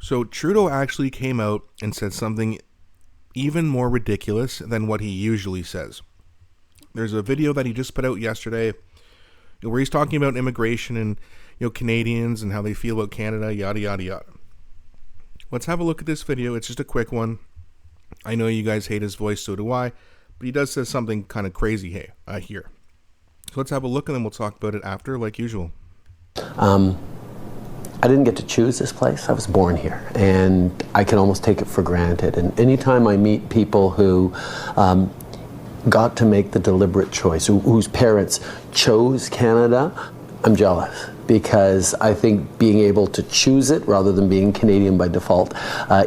So Trudeau actually came out and said something even more ridiculous than what he usually says. There's a video that he just put out yesterday where he's talking about immigration and Canadians and how they feel about Canada, yada yada yada. Let's have a look at this video. It's just a quick one. I know you guys hate his voice, so do I, but he does say something kind of crazy here. So let's have a look and then we'll talk about it after, like usual. I didn't get to choose this place. I was born here, and I can almost take it for granted. And anytime I meet people who got to make the deliberate choice, whose parents chose Canada, I'm jealous, because I think being able to choose it rather than being Canadian by default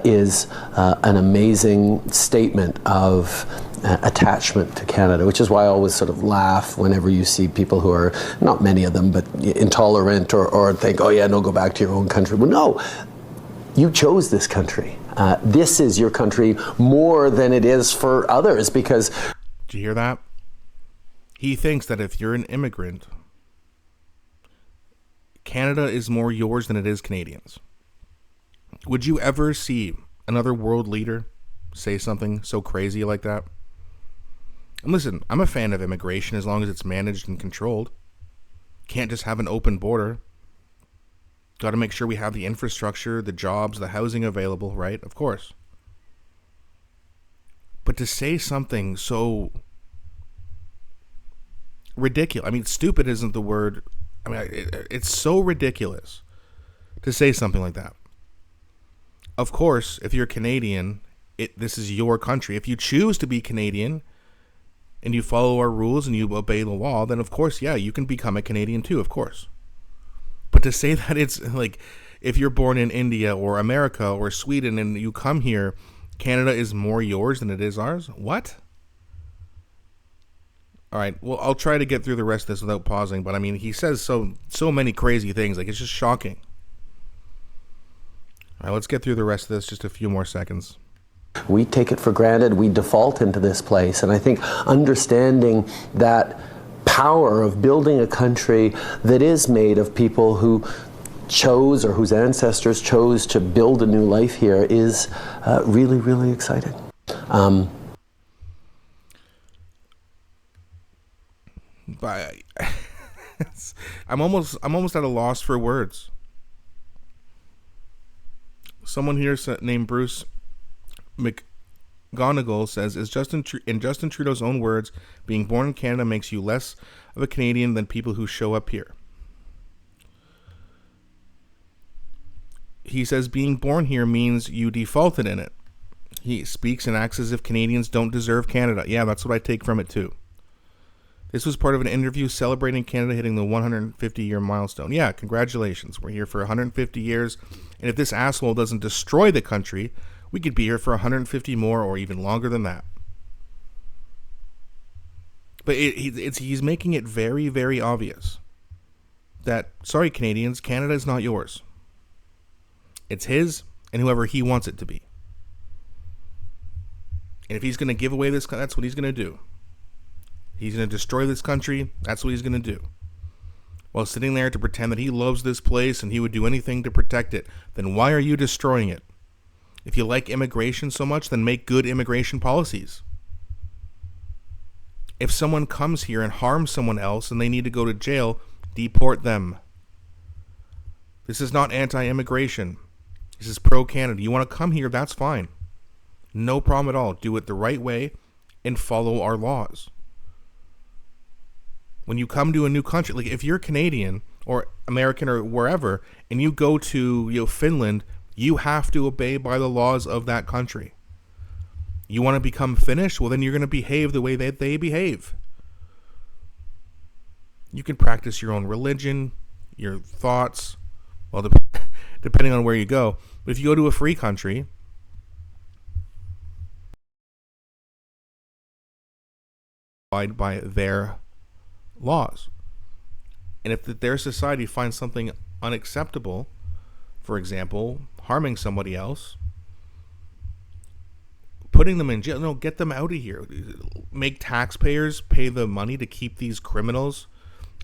is an amazing statement of attachment to Canada, which is why I always sort of laugh whenever you see people who are, not many of them, but intolerant or think, oh yeah, no, go back to your own country. Well, no, you chose this country. This is your country more than it is for others, because... Did you hear that? He thinks that if you're an immigrant, Canada is more yours than it is Canadians. Would you ever see another world leader say something so crazy like that? And listen, I'm a fan of immigration as long as it's managed and controlled. Can't just have an open border. Got to make sure we have the infrastructure, the jobs, the housing available, right? Of course. But to say something so ridiculous, I mean, stupid isn't the word. I mean, it's so ridiculous to say something like that. Of course, if you're Canadian, this is your country. If you choose to be Canadian and you follow our rules and you obey the law, then of course, yeah, you can become a Canadian too, of course. But to say that it's like, if you're born in India or America or Sweden and you come here, Canada is more yours than it is ours? What? All right, well, I'll try to get through the rest of this without pausing, but I mean, he says so many crazy things, like it's just shocking. All right, let's get through the rest of this, just a few more seconds. We take it for granted, we default into this place, and I think understanding that power of building a country that is made of people who chose, or whose ancestors chose, to build a new life here is really, really exciting. But I'm almost at a loss for words. Someone here named Bruce McGonigal says, in Justin Trudeau's own words, being born in Canada makes you less of a Canadian than people who show up here. He says being born here means you defaulted in it. He speaks and acts as if Canadians don't deserve Canada. Yeah, that's what I take from it too. This was part of an interview celebrating Canada hitting the 150-year milestone. Yeah, congratulations. We're here for 150 years. And if this asshole doesn't destroy the country, we could be here for 150 more or even longer than that. But he's making it very, very obvious that, sorry, Canadians, Canada is not yours. It's his and whoever he wants it to be. And if he's going to give away this, that's what he's going to do. He's going to destroy this country. That's what he's going to do. While sitting there to pretend that he loves this place and he would do anything to protect it, then why are you destroying it? If you like immigration so much, then make good immigration policies. If someone comes here and harms someone else and they need to go to jail, deport them. This is not anti-immigration. This is pro-Canada. You want to come here, that's fine. No problem at all. Do it the right way and follow our laws. When you come to a new country, like if you're Canadian or American or wherever, and you go to Finland, you have to obey by the laws of that country. You want to become Finnish? Well, then you're going to behave the way that they behave. You can practice your own religion, your thoughts, well, depending on where you go. But if you go to a free country, abide by their laws. And if their society finds something unacceptable, for example, harming somebody else, putting them in jail, no, get them out of here. Make taxpayers pay the money to keep these criminals.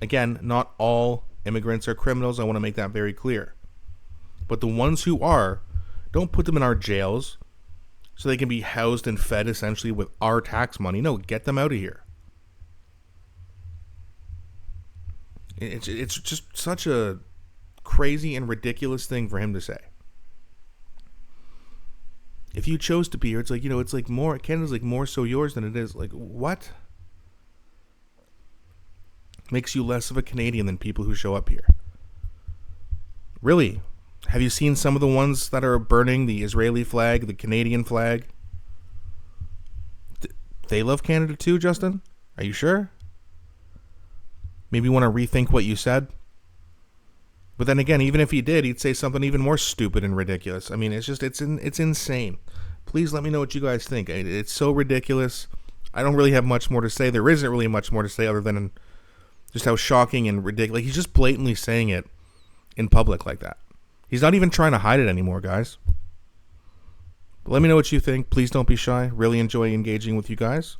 Again, not all immigrants are criminals. I want to make that very clear. But the ones who are, Don't put them in our jails so they can be housed and fed essentially with our tax money. No, get them out of here. It's just such a crazy and ridiculous thing for him to say. If you chose to be here, it's like, it's like more, Canada's like more so yours than it is. Like, what? Makes you less of a Canadian than people who show up here. Really? Have you seen some of the ones that are burning the Israeli flag, the Canadian flag? They love Canada too, Justin? Are you sure? Maybe you want to rethink what you said? But then again, even if he did, he'd say something even more stupid and ridiculous. I mean, it's insane. Please let me know what you guys think. It's so ridiculous. I don't really have much more to say. There isn't really much more to say other than just how shocking and ridiculous. He's just blatantly saying it in public like that. He's not even trying to hide it anymore, guys. But let me know what you think. Please don't be shy. Really enjoy engaging with you guys.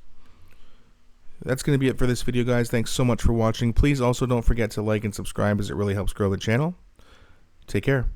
That's going to be it for this video, guys. Thanks so much for watching. Please also don't forget to like and subscribe as it really helps grow the channel. Take care.